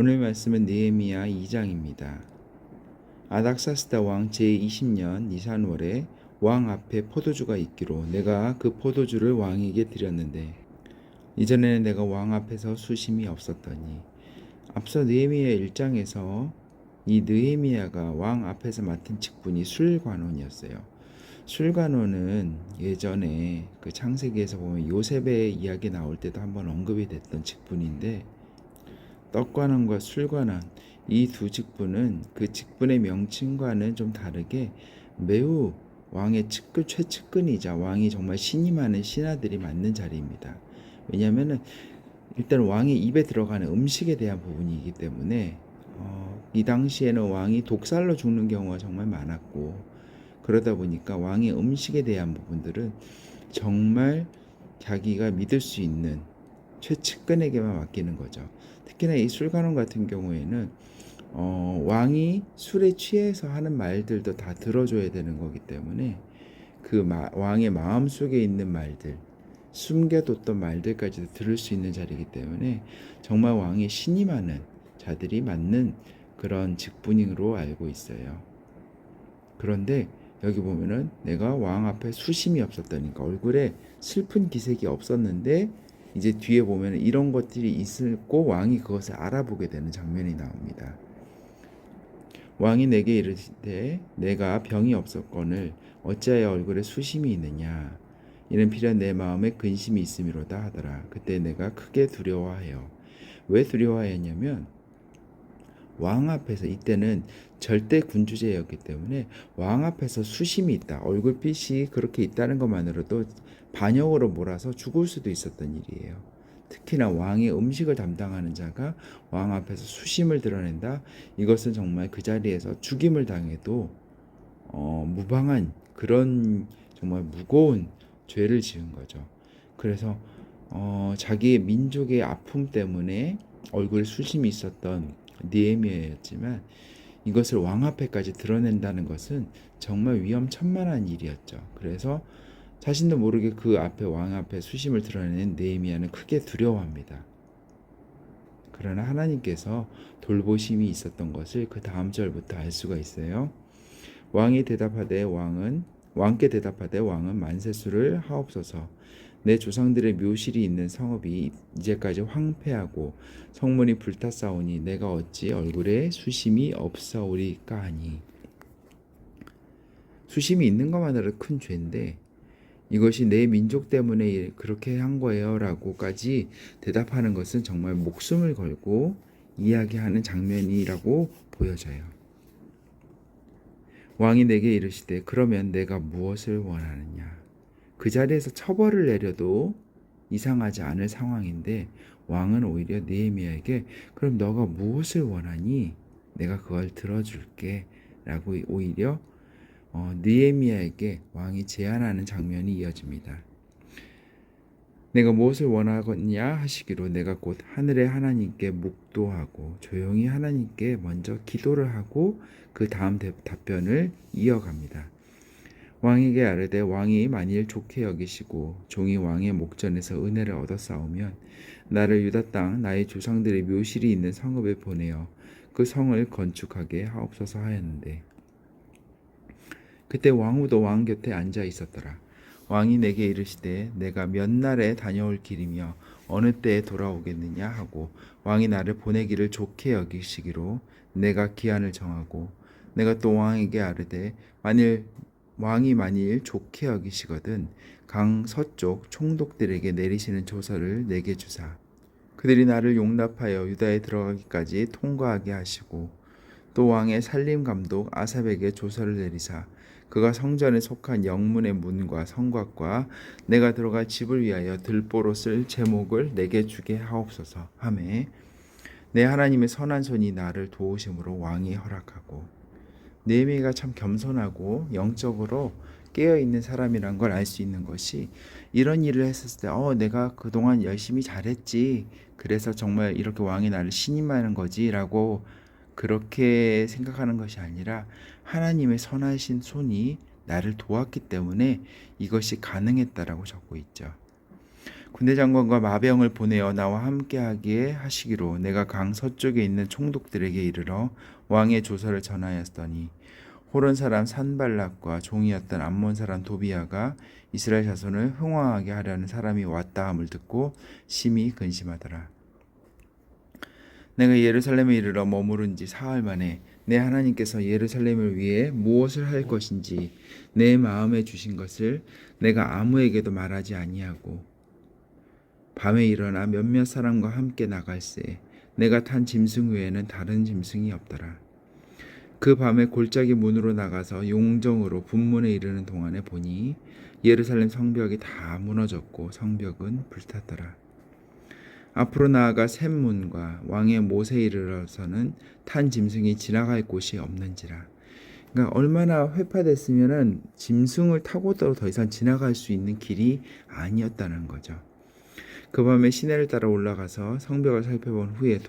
오늘 말씀은 느헤미야 2장입니다. 아닥사스다 왕 제20년 니산월에 왕 앞에 포도주가 있기로 내가 그 포도주를 왕에게 드렸는데 이전에는 내가 왕 앞에서 수심이 없었더니 앞서 느헤미야 1장에서 이 느헤미야가 왕 앞에서 맡은 직분이 술관원이었어요. 술관원은 예전에 그 창세기에서 보면 요셉의 이야기 나올 때도 한번 언급이 됐던 직분인데 떡관원과 술관원 이 두 직분은 그 직분의 명칭과는 좀 다르게 매우 왕의 최측근이자 왕이 정말 신임하는 신하들이 맡는 자리입니다. 왜냐하면 일단 왕의 입에 들어가는 음식에 대한 부분이기 때문에 이 당시에는 왕이 독살로 죽는 경우가 정말 많았고 그러다 보니까 왕의 음식에 대한 부분들은 정말 자기가 믿을 수 있는 최측근에게만 맡기는 거죠. 특히나 이 술관원 같은 경우에는 왕이 술에 취해서 하는 말들도 다 들어줘야 되는 거기 때문에 그 왕의 마음속에 있는 말들, 숨겨뒀던 말들까지도 들을 수 있는 자리이기 때문에 정말 왕의 신임하는 자들이 맡는 그런 직분으로 알고 있어요. 그런데 여기 보면은 내가 왕 앞에 수심이 없었다니까 얼굴에 슬픈 기색이 없었는데 이제 뒤에 보면 이런 것들이 있었고 왕이 그것을 알아보게 되는 장면이 나옵니다. 왕이 내게 이르시되 내가 병이 없었거늘 어찌하여 얼굴에 수심이 있느냐 이는 필연 내 마음에 근심이 있음이로다 하더라. 그때 내가 크게 두려워하여 왜 두려워하였냐면 왕 앞에서 이때는 절대 군주제였기 때문에 왕 앞에서 수심이 있다. 얼굴빛이 그렇게 있다는 것만으로도 반역으로 몰아서 죽을 수도 있었던 일이에요. 특히나 왕의 음식을 담당하는 자가 왕 앞에서 수심을 드러낸다. 이것은 정말 그 자리에서 죽임을 당해도 무방한 그런 정말 무거운 죄를 지은 거죠. 그래서 자기의 민족의 아픔 때문에 얼굴에 수심이 있었던 느헤미야였지만 이것을 왕 앞에까지 드러낸다는 것은 정말 위험천만한 일이었죠. 그래서 자신도 모르게 그 앞에 왕 앞에 수심을 드러내는 느헤미야는 크게 두려워합니다. 그러나 하나님께서 돌보심이 있었던 것을 그 다음 절부터 알 수가 있어요. 왕께 대답하되 왕은 만세수를 하옵소서. 내 조상들의 묘실이 있는 성읍이 이제까지 황폐하고 성문이 불탔사오니 내가 어찌 얼굴에 수심이 없사오리까 하니. 수심이 있는 것만으로 큰 죄인데 이것이 내 민족 때문에 그렇게 한 거예요 라고까지 대답하는 것은 정말 목숨을 걸고 이야기하는 장면이라고 보여져요. 왕이 내게 이르시되 그러면 내가 무엇을 원하느냐. 그 자리에서 처벌을 내려도 이상하지 않을 상황인데 왕은 오히려 느헤미야에게 그럼 너가 무엇을 원하니 내가 그걸 들어줄게 라고 오히려 느헤미야에게 왕이 제안하는 장면이 이어집니다. 내가 무엇을 원하겠냐 하시기로 내가 곧 하늘의 하나님께 묵도하고 조용히 하나님께 먼저 기도를 하고 그 다음 답변을 이어갑니다. 왕에게 아뢰되 왕이 만일 좋게 여기시고 종이 왕의 목전에서 은혜를 얻었사오면 나를 유다 땅 나의 조상들의 묘실이 있는 성읍에 보내어 그 성을 건축하게 하옵소서 하였는데 그때 왕후도 왕 곁에 앉아 있었더라. 왕이 내게 이르시되 내가 몇 날에 다녀올 길이며 어느 때에 돌아오겠느냐 하고 왕이 나를 보내기를 좋게 여기시기로 내가 기한을 정하고 내가 또 왕에게 아뢰되 왕이 만일 좋게 여기시거든 강 서쪽 총독들에게 내리시는 조서를 내게 주사 그들이 나를 용납하여 유다에 들어가기까지 통과하게 하시고 또 왕의 살림 감독 아삽에게 조서를 내리사 그가 성전에 속한 영문의 문과 성곽과 내가 들어갈 집을 위하여 들보로 쓸 제목을 내게 주게 하옵소서 하매 내 하나님의 선한 손이 나를 도우심으로 왕이 허락하고 느헤미야가 참 겸손하고 영적으로 깨어있는 사람이란 걸 알 수 있는 것이 이런 일을 했을 때 내가 그동안 열심히 잘했지 그래서 정말 이렇게 왕이 나를 신임하는 거지 라고 그렇게 생각하는 것이 아니라 하나님의 선하신 손이 나를 도왔기 때문에 이것이 가능했다라고 적고 있죠. 군대 장관과 마병을 보내어 나와 함께하게 하시기로 내가 강 서쪽에 있는 총독들에게 이르러 왕의 조서를 전하였더니 호론 사람 산발락과 종이었던 암몬 사람 도비야가 이스라엘 자손을 흥황하게 하려는 사람이 왔다 함을 듣고 심히 근심하더라. 내가 예루살렘에 이르러 머무른 지 사흘 만에 내 하나님께서 예루살렘을 위해 무엇을 할 것인지 내 마음에 주신 것을 내가 아무에게도 말하지 아니하고 밤에 일어나 몇몇 사람과 함께 나갈새 내가 탄 짐승 외에는 다른 짐승이 없더라. 그 밤에 골짜기 문으로 나가서 용정으로 분문에 이르는 동안에 보니 예루살렘 성벽이 다 무너졌고 성벽은 불탔더라. 앞으로 나아가 샘문과 왕의 못에 이르러서는 탄 짐승이 지나갈 곳이 없는지라. 그러니까 얼마나 회파됐으면은 짐승을 타고도 더 이상 지나갈 수 있는 길이 아니었다는 거죠. 그 밤에 시내를 따라 올라가서 성벽을 살펴본 후에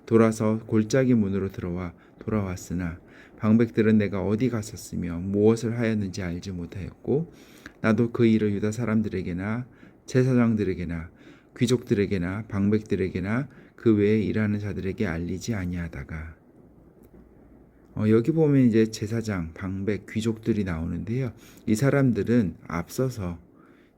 돌아서 골짜기 문으로 들어와 돌아왔으나 방백들은 내가 어디 갔었으며 무엇을 하였는지 알지 못하였고 나도 그 일을 유다 사람들에게나 제사장들에게나 귀족들에게나 방백들에게나 그 외에 일하는 자들에게 알리지 아니하다가 여기 보면 이제 제사장, 방백, 귀족들이 나오는데요. 이 사람들은 앞서서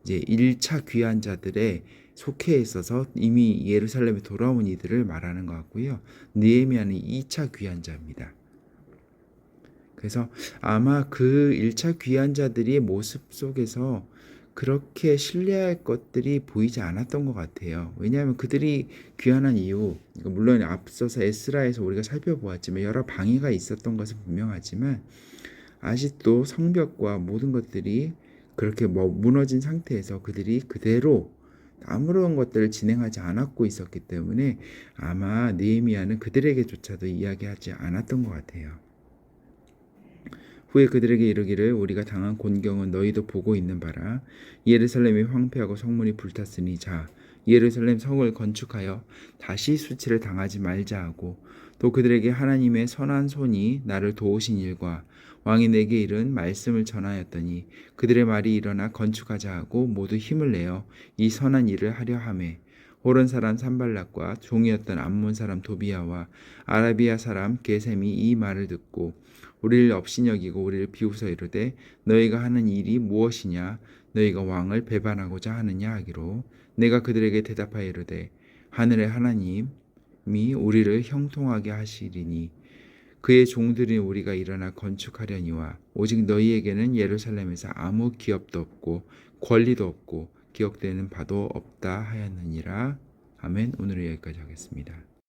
이제 1차 귀한 자들의 속해 있어서 이미 예루살렘에 돌아온 이들을 말하는 것 같고요. 느헤미야는 2차 귀한 자입니다. 그래서 아마 그 1차 귀한 자들의 모습 속에서 그렇게 신뢰할 것들이 보이지 않았던 것 같아요. 왜냐하면 그들이 귀환한 이유, 물론 앞서서 에스라에서 우리가 살펴보았지만 여러 방해가 있었던 것은 분명하지만 아직도 성벽과 모든 것들이 그렇게 무너진 상태에서 그들이 그대로 아무런 것들을 진행하지 않았고 있었기 때문에 아마 느헤미야는 그들에게조차도 이야기하지 않았던 것 같아요. 후에 그들에게 이르기를 우리가 당한 곤경은 너희도 보고 있는 바라. 예루살렘이 황폐하고 성문이 불탔으니 자 예루살렘 성을 건축하여 다시 수치를 당하지 말자 하고 또 그들에게 하나님의 선한 손이 나를 도우신 일과 왕이 내게 이른 말씀을 전하였더니 그들의 말이 일어나 건축하자 하고 모두 힘을 내어 이 선한 일을 하려 하매 호론 사람 산발락과 종이었던 암몬 사람 도비야와 아라비아 사람 게셈이 이 말을 듣고 우리를 업신여기고 우리를 비웃어 이르되 너희가 하는 일이 무엇이냐 너희가 왕을 배반하고자 하느냐 하기로 내가 그들에게 대답하여 이르되 하늘의 하나님이 우리를 형통하게 하시리니 그의 종들인 우리가 일어나 건축하려니와 오직 너희에게는 예루살렘에서 아무 기업도 없고 권리도 없고 기억되는 바도 없다 하였느니라. 아멘. 오늘은 여기까지 하겠습니다.